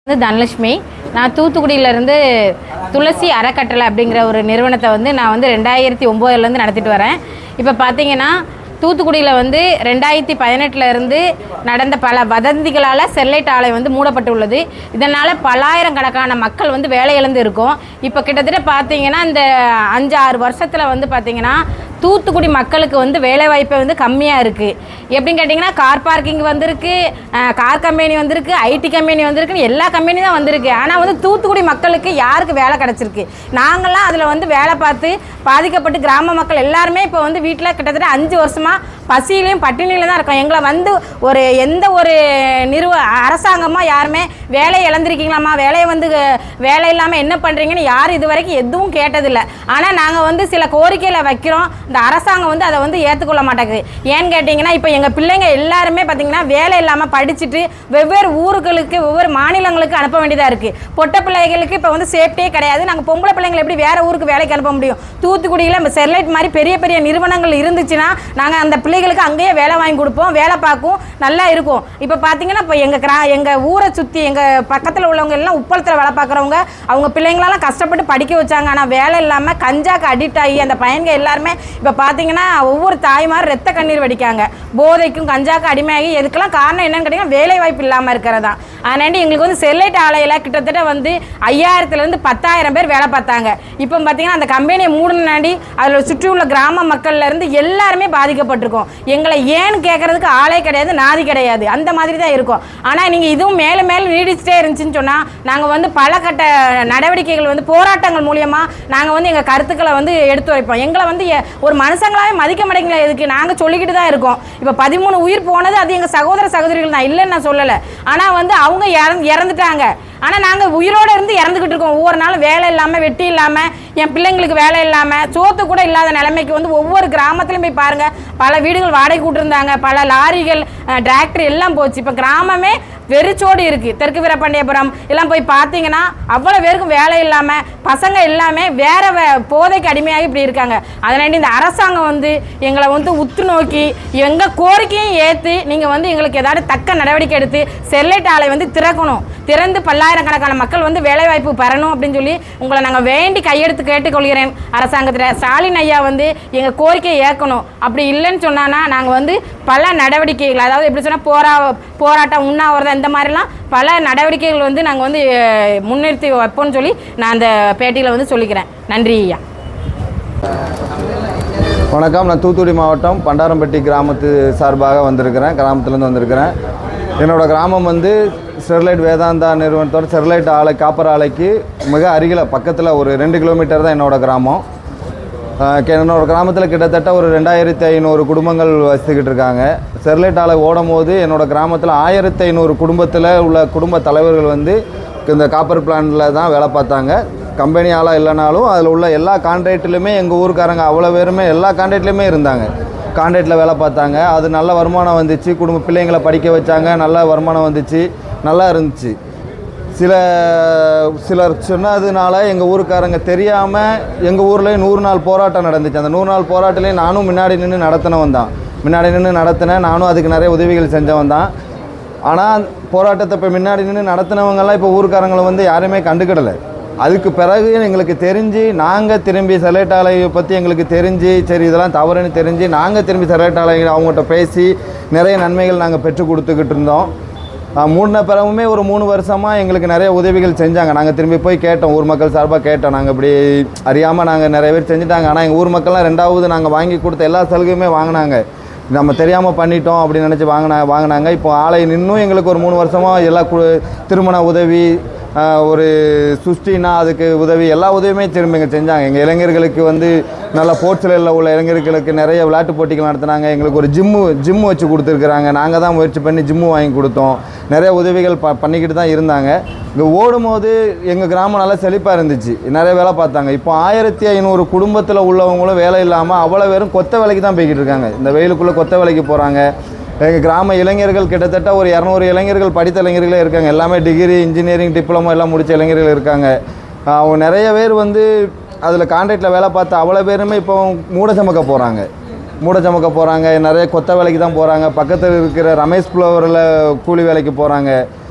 தனலட்சுமி. நான் தூத்துக்குடியிலேருந்து துளசி அறக்கட்டளை அப்படிங்கிற ஒரு நிறுவனத்தை நான் 2009 நடத்திட்டு வரேன். இப்போ பார்த்தீங்கன்னா தூத்துக்குடியில் 2018 நடந்த பல வதந்திகளால் ஸ்டெர்லைட் ஆலை மூடப்பட்டுள்ளது. இதனால் பல்லாயிரக்கணக்கான மக்கள் வேலை இழந்து இருக்கும். இப்போ கிட்டத்தட்ட பார்த்தீங்கன்னா இந்த 5-6 வருஷத்தில் பார்த்தீங்கன்னா தூத்துக்குடி மக்களுக்கு வேலைவாய்ப்பு கம்மியாக இருக்குது. எப்படின்னு கேட்டிங்கன்னா கார் பார்க்கிங் வந்திருக்கு, கார் கம்பெனி வந்திருக்கு, ஐடி கம்பெனி வந்திருக்குன்னு எல்லா கம்பெனி தான் வந்திருக்கு. ஆனால் தூத்துக்குடி மக்களுக்கு யாருக்கு வேலை கிடச்சிருக்கு? நாங்கள்லாம் அதில் வேலை பார்த்து பாதிக்கப்பட்டு கிராம மக்கள் எல்லாருமே இப்போ வீட்டில் கிட்டத்தட்ட 5 வருஷமாக பசியிலையும் பட்டினியில தான் இருக்கோம். எங்களை ஒரு எந்த ஒரு அரசாங்கமாக யாருமே வேலையை இழந்திருக்கீங்களாம்மா, வேலையை வேலை இல்லாமல் என்ன பண்ணுறீங்கன்னு யாரும் இது வரைக்கும் எதுவும் கேட்டதில்லை. ஆனால் நாங்கள் சில கோரிக்கையில் வைக்கிறோம், இந்த அரசாங்கம் அதை ஏற்றுக்கொள்ள மாட்டேங்குது. ஏன்னு கேட்டிங்கன்னா இப்போ எங்கள் பிள்ளைங்க எல்லாருமே பார்த்திங்கன்னா வேலை இல்லாமல் படிச்சுட்டு வெவ்வேறு ஊர்களுக்கு வெவ்வேறு மாநிலங்களுக்கு அனுப்ப வேண்டியதாக இருக்குது. பொட்டை பிள்ளைகளுக்கு இப்போ சேஃப்டியே கிடையாது. நாங்கள் பொம்பளை பிள்ளைங்களை எப்படி வேறு ஊருக்கு வேலைக்கு அனுப்ப முடியும்? தூத்துக்குடியில் நம்ம ஸ்டெர்லைட் மாதிரி பெரிய பெரிய நிறுவனங்கள் இருந்துச்சுன்னா நாங்கள் அந்த பிள்ளைகளுக்கு அங்கேயே வேலை வாங்கி கொடுப்போம், வேலை பார்க்கும், நல்லா இருக்கும். இப்போ பார்த்தீங்கன்னா இப்போ எங்கள் ஊரை சுற்றி எங்கள் பக்கத்தில் உள்ளவங்க எல்லாம் உப்பளத்தில் வேலை பார்க்குறவங்க அவங்க பிள்ளைங்களெல்லாம் கஷ்டப்பட்டு படிக்க வச்சாங்க. ஆனால் வேலை இல்லாமல் கஞ்சாக்கு அடிக்ட் ஆகி அந்த பையன்கள் எல்லாருமே இப்போ பார்த்தீங்கன்னா ஒவ்வொரு தாய்மார் ரத்த கண்ணீர் வடிக்காங்க. போதைக்கும் கஞ்சாக்கு அடிமையாகி எதுக்கெல்லாம் காரணம் என்னன்னு கேட்டிங்கன்னா வேலை வாய்ப்பு இல்லாமல் இருக்கிறதா. அதனாண்டி எங்களுக்கு ஸ்டெர்லைட் ஆலையில் கிட்டத்தட்ட 5000 to 10,000 பேர் வேலை பார்த்தாங்க. இப்போ பார்த்தீங்கன்னா அந்த கம்பெனியை மூடினாண்டி அதில் சுற்றி உள்ள கிராம மக்கள்லேருந்து எல்லாருமே பாதிக்கப்பட்டிருக்கோம். எங்களை ஏன்னு கேட்குறதுக்கு ஆளே கிடையாது, நாதி கிடையாது, அந்த மாதிரி தான் இருக்கும். ஆனால் நீங்கள் இதுவும் மேலே மேலே நீடிச்சுட்டே இருந்துச்சுன்னு சொன்னால் நாங்கள் பல கட்ட நடவடிக்கைகள் போராட்டங்கள் மூலியமாக நாங்கள் எங்கள் கருத்துக்களை எடுத்து வைப்போம். எங்களை ஒரு மனுஷங்களாவே மதிக்க மாட்டேங்களா? எதுக்கு நாங்கள் சொல்லிக்கிட்டு தான் இருக்கோம். இப்போ 13 உயிர் போனது அது எங்கள் சகோதர சகோதரிகள் தான், இல்லைன்னு நான் சொல்லலை. ஆனால் அவங்க இறந்துட்டாங்க. ஆனால் நாங்கள் உயிரோடு இருந்து இறந்துக்கிட்டு இருக்கோம். ஒவ்வொரு நாளும் வேலை இல்லாமல், வெட்டி இல்லாமல், என் பிள்ளைங்களுக்கு வேலை இல்லாமல், சோத்து கூட இல்லாத நிலைமைக்கு ஒவ்வொரு கிராமத்துலையும் போய் பாருங்கள். பல வீடுகள் வாடகை கூட்டிருந்தாங்க, பல லாரிகள், டிராக்டர் எல்லாம் போச்சு. இப்போ கிராமமே வெறிச்சோடு இருக்குது. தெற்கு வீரபாண்டியபுரம் எல்லாம் போய் பார்த்தீங்கன்னா அவ்வளோ பேருக்கும் வேலை இல்லாமல் பசங்க எல்லாமே வேறு போதைக்கு அடிமையாகி இப்படி இருக்காங்க. அதனால இந்த அரசாங்கம் எங்களை உற்று நோக்கி எங்கள் கோரிக்கையும் ஏற்று நீங்கள் எங்களுக்கு ஏதாவது தக்க நடவடிக்கை எடுத்து ஸ்டெர்லைட் ஆலை திறக்கணும், திறந்து பல்லாயிரக்கணக்கான மக்கள் வேலைவாய்ப்பு பெறணும் அப்படின்னு சொல்லி உங்களை நாங்கள் வேண்டி கையெடுத்து கேட்டுக்கொள்கிறேன். அரசாங்கத்தில் ஸ்டாலின் ஐயா எங்கள் கோரிக்கையை ஏற்கணும். அப்படி இல்லைன்னு சொன்னான்னா நாங்கள் பல நடவடிக்கைகள், அதாவது எப்படி சொன்னால் போராட்டம், உண்ணாவிரதம், இந்த மாதிரிலாம் பல நடவடிக்கைகள் நாங்கள் முன்னிறுத்தி வைப்போம்னு சொல்லி நான் அந்த பேட்டியில் சொல்லிக்கிறேன். நன்றி ஐயா. வணக்கம். நான் தூத்துக்குடி மாவட்டம் பண்டாரம்பட்டி கிராமத்து சார்பாக வந்திருக்கிறேன், கிராமத்துலேருந்து வந்திருக்கிறேன். என்னோடய கிராமம் ஸ்டெர்லைட் வேதாந்தா நிறுவனத்தோட ஸ்டெர்லைட் ஆலை காப்பர் ஆலைக்கு மிக அருகில் பக்கத்தில் ஒரு 2 கிலோமீட்டர் தான் என்னோடய கிராமம். என்னோடய கிராமத்தில் கிட்டத்தட்ட ஒரு 2500 குடும்பங்கள் வசித்துக்கிட்டு இருக்காங்க. ஸ்டெர்லைட் ஆலை ஓடும் போது என்னோடய கிராமத்தில் 1500 குடும்பத்தில் உள்ள குடும்ப தலைவர்கள் இந்த காப்பர் பிளான்ட்டில் தான் வேலை பார்த்தாங்க. கம்பெனி ஆளாக இல்லைனாலும் அதில் உள்ள எல்லா கான்ட்ராக்ட்லையுமே எங்கள் ஊருக்காரங்க அவ்வளோ பேருமே எல்லா கான்ட்ராக்ட்லேயுமே இருந்தாங்க. கான்ட்ராக்டில் வேலை பார்த்தாங்க. அது நல்ல வருமானம் வந்துச்சு, குடும்ப பிள்ளைங்களை படிக்க வச்சாங்க, நல்ல வருமானம் வந்துச்சு, நல்லா இருந்துச்சு. சிலர் சொன்னதுனால எங்கள் ஊருக்காரங்க தெரியாமல் எங்கள் ஊரில் 100 நாள் போராட்டம் நடந்துச்சு. அந்த 100 நாள் போராட்டத்துலேயும் நானும் முன்னாடி நின்று நடத்தினவன் தான். நடத்தினேன், நானும் அதுக்கு நிறைய உதவிகள் செஞ்சவன் தான். ஆனால் போராட்டத்தை இப்போ முன்னாடி நின்று நடத்தினவங்கெல்லாம் இப்போ ஊருக்காரங்களை யாருமே கண்டுக்கிடலை. அதுக்கு பிறகு எங்களுக்கு தெரிஞ்சு நாங்கள் திரும்பி ஸ்டெர்லைட் ஆலையை பற்றி எங்களுக்கு தெரிஞ்சு சரி இதெல்லாம் தவறுன்னு தெரிஞ்சு நாங்கள் திரும்பி ஸ்டெர்லைட் ஆலை அவங்ககிட்ட பேசி நிறைய நன்மைகள் நாங்கள் பெற்று கொடுத்துக்கிட்டு இருந்தோம். மூடின பிறகுமே ஒரு 3 வருஷமாக எங்களுக்கு நிறைய உதவிகள் செஞ்சாங்க. நாங்கள் திரும்பி போய் கேட்டோம், ஊர் மக்கள் சார்பாக கேட்டோம். நாங்கள் இப்படி அறியாமல் நாங்கள் நிறைய பேர் செஞ்சுட்டாங்க. ஆனால் எங்கள் ஊர் மக்கள்லாம் 2வது நாங்கள் வாங்கி கொடுத்த எல்லா சலுகையுமே வாங்கினாங்க. நம்ம தெரியாமல் பண்ணிட்டோம் அப்படின்னு நினச்சி வாங்கினாங்க. இப்போ ஆலை இன்னும் எங்களுக்கு ஒரு 3 வருஷமாக எல்லா திருமண உதவி, ஒரு சுஷ்டினா அதுக்கு உதவி, எல்லா உதவியுமே திரும்ப எங்கள் செஞ்சாங்க. எங்கள் இளைஞர்களுக்கு நல்ல போர்ட்ஸில் உள்ள இளைஞர்களுக்கு நிறைய விளையாட்டு போட்டிகள் நடத்தினாங்க. எங்களுக்கு ஒரு ஜிம்மு வச்சு கொடுத்துருக்குறாங்க. நாங்கள் தான் முயற்சி பண்ணி ஜிம்மு வாங்கி கொடுத்தோம். நிறைய உதவிகள் பண்ணிக்கிட்டு தான் இருந்தாங்க. இங்கே ஓடும்போது எங்கள் கிராமம் நல்லா செழிப்பாக இருந்துச்சு, நிறைய வேலை பார்த்தாங்க. இப்போ 1500 குடும்பத்தில் உள்ளவங்களும் வேலை இல்லாமல் அவ்வளோ பேரும் கொத்த வேலைக்கு தான் போய்கிட்டு இருக்காங்க. இந்த வெயிலுக்குள்ளே கொத்த வேலைக்கு போகிறாங்க. எங்கள் கிராம இளைஞர்கள் கிட்டத்தட்ட ஒரு 200 இளைஞர்கள் படித்த இளைஞர்களே இருக்காங்க. எல்லாமே டிகிரி, இன்ஜினியரிங், டிப்ளமோ எல்லாம் முடித்த இளைஞர்கள் இருக்காங்க. அவங்க நிறைய பேர் அதில் கான்ட்ராக்டில் வேலை பார்த்த அவ்வளோ பேருமே இப்போ மூட சமக்க போகிறாங்க. நிறைய கொத்த வேலைக்கு தான் போகிறாங்க. பக்கத்தில் இருக்கிற ரமேஷ் ஃப்ளவரில் கூலி வேலைக்கு போகிறாங்க.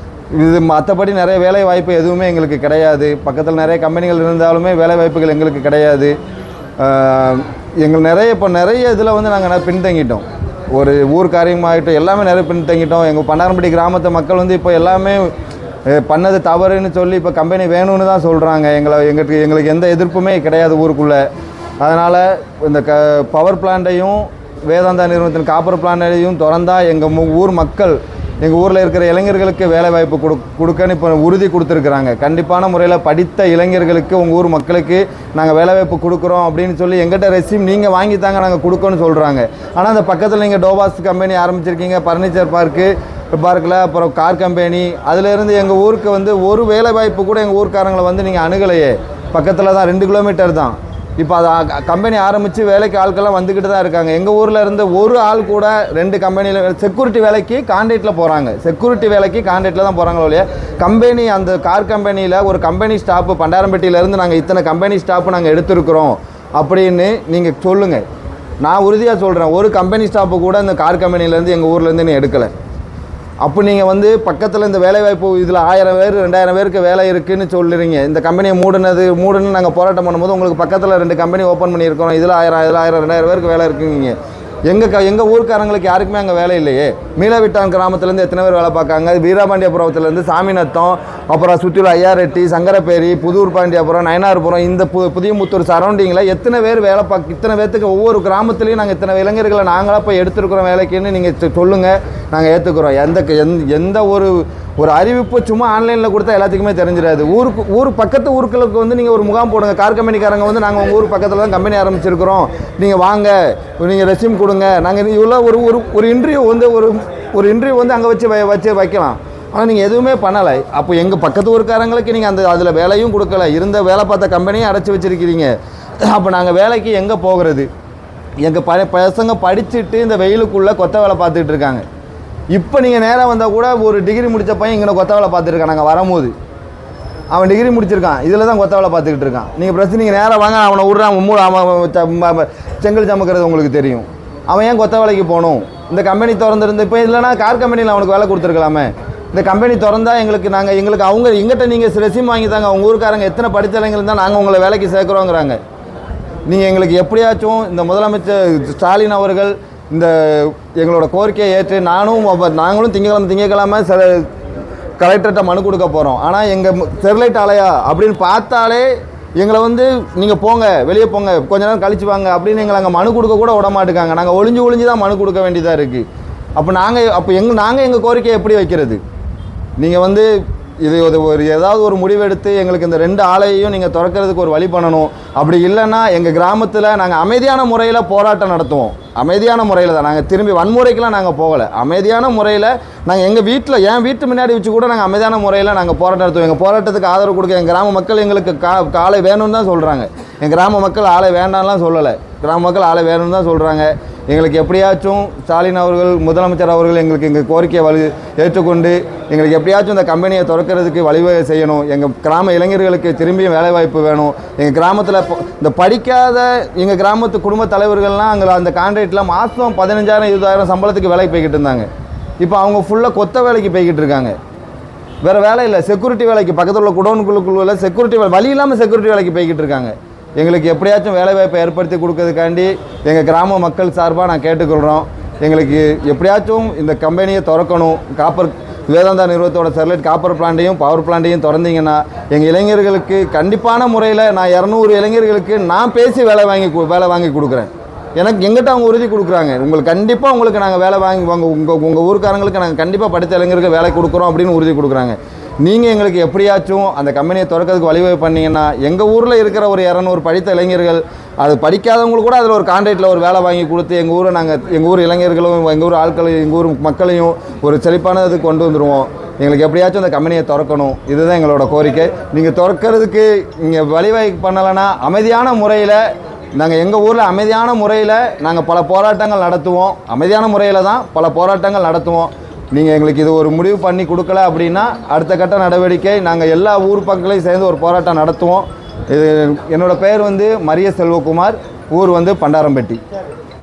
இது மற்றபடி நிறைய வேலை வாய்ப்பு எதுவுமே எங்களுக்கு கிடையாது. பக்கத்தில் நிறைய கம்பெனிகள் இருந்தாலுமே வேலை வாய்ப்புகள் எங்களுக்கு கிடையாது. எங்களுக்கு நிறைய இதில் வந்து நாங்கள் பின்தங்கிட்டோம். ஒரு ஊர் காரியமாகிட்டோம், எல்லாமே நிறைய பின்தங்கிட்டோம். எங்கள் பண்டாரம்பட்டி கிராமத்து மக்கள் வந்து இப்போ எல்லாமே பண்ணது தவறுன்னு சொல்லி இப்போ கம்பெனி வேணும்னு தான் சொல்கிறாங்க. எங்களுக்கு எந்த எதிர்ப்புமே கிடையாது ஊருக்குள்ளே. அதனால் இந்த பவர் பிளான்ட்டையும் வேதாந்தா நிறுவனத்தின் காப்பர் பிளான்ட்டையும் திறந்தா எங்கள் ஊர் மக்கள், எங்கள் ஊரில் இருக்கிற இளைஞர்களுக்கு வேலை வாய்ப்பு கொடுக்கன்னு இப்போ உறுதி கொடுத்துருக்குறாங்க. கண்டிப்பான முறையில் படித்த இளைஞர்களுக்கு உங்கள் ஊர் மக்களுக்கு நாங்கள் வேலை வாய்ப்பு கொடுக்குறோம் அப்படின்னு சொல்லி எங்கிட்ட ரெஸ்யூம் நீங்கள் வாங்கித்தாங்க நாங்கள் கொடுக்கணும்னு சொல்கிறாங்க. ஆனால் அந்த பக்கத்தில் நீங்கள் டோபாஸ் கம்பெனி ஆரம்பிச்சிருக்கீங்க, ஃபர்னிச்சர் பார்க்கில், அப்புறம் கார் கம்பெனி, அதிலேருந்து எங்கள் ஊருக்கு வந்து ஒரு வேலை வாய்ப்பு கூட எங்கள் ஊர்க்காரங்களை வந்து நீங்கள் அணுகலையே. பக்கத்தில் தான் 2 கிலோமீட்டர் தான். இப்போ அது கம்பெனி ஆரம்பித்து வேலைக்கு ஆட்கள்லாம் வந்துக்கிட்டு தான் இருக்காங்க. எங்கள் ஊரில் இருந்து ஒரு ஆள் கூட 2 கம்பெனியில் செக்யூரிட்டி வேலைக்கு கான்ட்ராக்டில் போகிறாங்க. செக்யூரிட்டி வேலைக்கு கான்ட்ராக்டில் தான் போகிறாங்களோ இல்லையா. கம்பெனி அந்த கார் கம்பெனியில் ஒரு கம்பெனி ஸ்டாப்பு பண்டாரம்பட்டியிலேருந்து நாங்கள் இத்தனை கம்பெனி ஸ்டாப்பு நாங்கள் எடுத்துருக்குறோம் அப்படின்னு நீங்கள் சொல்லுங்கள். நான் உறுதியாக சொல்கிறேன், ஒரு கம்பெனி ஸ்டாப்பு கூட இந்த கார் கம்பெனிலேருந்து எங்கள் ஊர்லேருந்து நீ எடுக்கலை. அப்போ நீங்கள் வந்து பக்கத்தில் இந்த வேலைவாய்ப்பு இதில் 1000 பேர் 2000 பேருக்கு வேலை இருக்குதுன்னு சொல்லுறீங்க. இந்த கம்பெனியை மூடுன்னு நாங்கள் போராட்டம் பண்ணும்போது உங்களுக்கு பக்கத்தில் 2 கம்பெனி ஓப்பன் பண்ணியிருக்கோம், இதில் 1000 2000 பேருக்கு வேலை இருக்குங்க. எங்கள் ஊருக்காரங்களுக்கு யாருக்குமே அங்கே வேலை இல்லையே. மீளவிட்டான் கிராமத்துலேருந்து எத்தனை பேர் வேலை பார்க்காங்க, வீரபாண்டியபுரத்துலேருந்து சாமிநத்தம், அப்புறம் சுற்றியுள்ள ஐயாரெட்டி, சங்கரப்பேரி, புதூர் பாண்டியபுரம், நயனார்புரம், இந்த புதியமுத்தூர் சரௌண்டிங்கில் இத்தனை பேர்த்துக்கு ஒவ்வொரு கிராமத்துலேயும் நாங்கள் இத்தனை இளைஞர்களை நாங்களாக போய் எடுத்துருக்குறோம் வேலைக்குன்னு நீங்கள் சொல்லுங்கள், நாங்கள் ஏற்றுக்குறோம். எந்த ஒரு அறிவிப்பு சும்மா ஆன்லைனில் கொடுத்தா எல்லாத்துக்குமே தெரிஞ்சிடாது. பக்கத்து ஊர்களுக்கு வந்து நீங்கள் ஒரு முகாம் போடுங்க. கார் கம்பெனிக்காரங்க வந்து நாங்கள் உங்கள் ஊர் பக்கத்தில் தான் கம்பெனி ஆரம்பிச்சிருக்கிறோம், நீங்கள் வாங்க, நீங்கள் ரெஸ்யூம் கொடுங்க, நாங்கள் இவ்வளோ ஒரு இன்டர்வியூ வந்து ஒரு இன்டர்வியூ வந்து அங்கே வச்சு வைக்கலாம். ஆனால் நீங்கள் எதுவுமே பண்ணலை. அப்போ எங்கள் பக்கத்து ஊருக்காரங்களுக்கு நீங்கள் அதில் வேலையும் கொடுக்கல, இருந்த வேலை பார்த்த கம்பெனியும் அடைச்சி வச்சுருக்கிறீங்க. அப்போ நாங்கள் வேலைக்கு எங்கே போகிறது? எங்கள் பசங்க படிச்சுட்டு இந்த வெயிலுக்குள்ளே கொத்த வேலை பார்த்துட்டு இருக்காங்க. இப்போ நீங்கள் நேராக வந்தால் கூட ஒரு டிகிரி முடித்த பையன் இங்கே கொத்த வேலை பார்த்துருக்கான். நாங்கள் வரும்போது அவன் டிகிரி முடிச்சிருக்கான், இதில் தான் கொத்த வேலை பார்த்துக்கிட்டு இருக்கான். நீங்கள் பிரச்சனை நீங்கள் நேராக வாங்க, அவனை விட்றான், அவன் செங்கல் சமைக்கிறது உங்களுக்கு தெரியும். அவன் ஏன் கொத்த வேலைக்கு போகணும்? இந்த கம்பெனி திறந்துருந்து இப்போ இல்லைனா கார் கம்பெனியில் அவனுக்கு வேலை கொடுத்துருக்கலாமே. இந்த கம்பெனி திறந்தா எங்களுக்கு அவங்க எங்கிட்ட நீங்கள் ரெஸ்யூம் வாங்கி தாங்க. அவங்க ஊருக்காரங்க எத்தனை படித்த இளைஞர்கள் தான் நாங்கள் உங்களை வேலைக்கு சேர்க்குறோங்கிறாங்க. நீங்கள் எங்களுக்கு எப்படியாச்சும் இந்த முதலமைச்சர் ஸ்டாலின் அவர்கள் இந்த எங்களோட கோரிக்கையை ஏற்று நாங்களும் திங்கக்கிழமை சில கலெக்டர்கிட்ட மனு கொடுக்க போகிறோம். ஆனால் எங்கள் ஸ்டெர்லைட் ஆலையா அப்படின்னு பார்த்தாலே எங்களை வந்து நீங்கள் போங்க, வெளியே போங்க, கொஞ்ச நேரம் கழிச்சு வாங்க அப்படின்னு எங்களை அங்கே மனு கொடுக்க கூட விட மாட்டேங்காங்க. நாங்கள் ஒளிஞ்சு தான் மனு கொடுக்க வேண்டியதாக இருக்குது. அப்போ நாங்கள் எங்கள் கோரிக்கையை எப்படி வைக்கிறது? நீங்கள் வந்து இது ஏதாவது ஒரு முடிவெடுத்து எங்களுக்கு இந்த 2 ஆலையையும் நீங்கள் திறக்கிறதுக்கு ஒரு வழி பண்ணணும். அப்படி இல்லைன்னா எங்கள் கிராமத்தில் நாங்கள் அமைதியான முறையில் போராட்டம் நடத்துவோம். அமைதியான முறையில் தான், நாங்கள் திரும்பி வன்முறைக்கெலாம் நாங்கள் போகலை. அமைதியான முறையில் நாங்கள் எங்கள் வீட்டில் என் வீட்டு முன்னாடி வச்சு கூட நாங்கள் அமைதியான முறையில் நாங்கள் போராட்டம் நடத்துவோம். எங்கள் போராட்டத்துக்கு ஆதரவு கொடுக்க எங்கள் கிராம மக்கள் எங்களுக்கு ஆலை வேணும்னு தான் சொல்கிறாங்க. எங்கள் கிராம மக்கள் ஆலை வேண்டாம்லாம் சொல்லலை, கிராம மக்கள் ஆலை வேணும்னு தான் சொல்கிறாங்க. எங்களுக்கு எப்படியாச்சும் ஸ்டாலின் அவர்கள், முதலமைச்சர் அவர்கள் எங்களுக்கு எங்கள் கோரிக்கையை ஏற்றுக்கொண்டு எங்களுக்கு எப்படியாச்சும் இந்த கம்பெனியை திறக்கிறதுக்கு வழிவகை செய்யணும். எங்கள் கிராம இளைஞர்களுக்கு திரும்பியும் வேலைவாய்ப்பு வேணும். எங்கள் கிராமத்தில் இந்த படிக்காத எங்கள் கிராமத்து குடும்ப தலைவர்கள்லாம் அங்கே அந்த கான்ட்ராக்டில் மாதம் 15,000 20,000 சம்பளத்துக்கு வேலைக்கு போய்கிட்டு இருந்தாங்க. இப்போ அவங்க ஃபுல்லாக கொத்த வேலைக்கு போய்கிட்டு இருக்காங்க. வேறு வேலை இல்லை, செக்யூரிட்டி வேலைக்கு பக்கத்தில் உள்ள குடோனுக்குள்ள செக்யூரிட்டி வேலை, வழி இல்லாமல் செக்யூரிட்டி வேலைக்கு போய்கிட்டு இருக்காங்க. எங்களுக்கு எப்படியாச்சும் வேலைவாய்ப்பை ஏற்படுத்தி கொடுக்கறதுக்காண்டி எங்கள் கிராம மக்கள் சார்பாக நான் கேட்டுக்கொள்கிறோம். எங்களுக்கு எப்படியாச்சும் இந்த கம்பெனியை திறக்கணும். வேதாந்தா நிறுவனத்தோட ஸ்டெர்லைட் காப்பர் பிளான்ட்டையும் பவர் பிளான்ட்டையும் திறந்தீங்கன்னா எங்கள் இளைஞர்களுக்கு கண்டிப்பான முறையில் நான் 200 இளைஞர்களுக்கு நான் பேசி வேலை வாங்கி கொடுக்குறேன். எங்கிட்ட அவங்க உறுதி கொடுக்குறாங்க, உங்களுக்கு நாங்கள் வேலை வாங்கி உங்கள் ஊருக்காரங்களுக்கு நாங்கள் கண்டிப்பாக படித்த இளைஞர்களுக்கு வேலை கொடுக்குறோம் அப்படின்னு உறுதி கொடுக்குறாங்க. நீங்கள் எங்களுக்கு எப்படியாச்சும் அந்த கம்பெனியை திறக்கிறதுக்கு வழிவகை பண்ணிங்கன்னா எங்கள் ஊரில் இருக்கிற ஒரு 200 படித்த இளைஞர்கள், அது படிக்காதவங்களுக்கு கூட அதில் ஒரு கான்ட்ராக்டில் ஒரு வேலை வாங்கி கொடுத்து எங்கள் ஊர் இளைஞர்களும் எங்கள் ஊர் ஆட்களையும் எங்கள் ஊர் மக்களையும் ஒரு செழிப்பானது கொண்டு வந்துடுவோம். எங்களுக்கு எப்படியாச்சும் அந்த கம்பெனியை திறக்கணும், இதுதான் எங்களோட கோரிக்கை. நீங்கள் திறக்கிறதுக்கு நீங்கள் வழிவகை பண்ணலைன்னா அமைதியான முறையில் நாங்கள் எங்கள் ஊரில் அமைதியான முறையில் நாங்கள் பல போராட்டங்கள் நடத்துவோம். அமைதியான முறையில் தான் பல போராட்டங்கள் நடத்துவோம். நீங்கள் எங்களுக்கு இது ஒரு முடிவு பண்ணி கொடுக்கல அப்படின்னா அடுத்த கட்ட நடவடிக்கை நாங்கள் எல்லா ஊர் பக்கங்களையும் சேர்ந்து ஒரு போராட்டம் நடத்துவோம். இது என்னோடய பெயர் வந்து மரிய செல்வகுமார், ஊர் வந்து பண்டாரம்பட்டி.